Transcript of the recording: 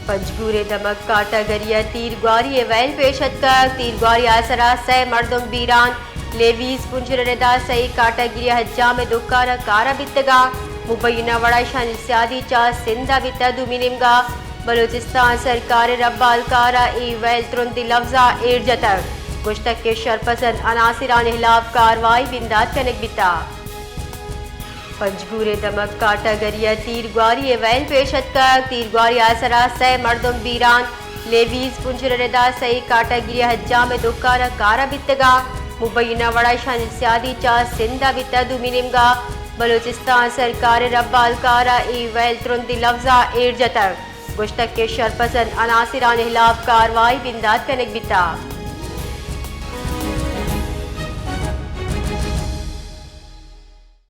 पंजगूरे दमक काटागरिया तीरग्वारी well पेशत कर तीरग्वारी आसरा सह मर्दम बीरान लेवीज पुंजरदा सही काटागिरिया हज्जाम दुक्कार कारा बित्तगा मुबैना वड़ा शान सियादी चा सिंधा बित्ता दुमिनिमगा बलूचिस्तान सरकार रब्बाल कारा ई वैल तुरंती लफ्जा एरजतर गुश्तक के शरपसंद अनासिरान खिलाफ कार्रवाई बिंदात कनक बिता पंजगूरे दमक काटागरिया तीरग्वारी वैल पेशत कर तीरग्वारी आसरा सह मर्दम बीरान लेवीज पुंजरदा सही काटागिरिया हज्जाम दुक्कार कारा बित्तगा मुबैना वड़ा शान सियादी चा सिंधा बित्ता दुमिनिमगा बलूचिस्तान सरकार रब्बाल कारा ई वैल तुरंती लफ्जा एरजतर गुश्तक के शरपसंद अनासिरान खिलाफ कार्रवाई बिंदात कनक बिता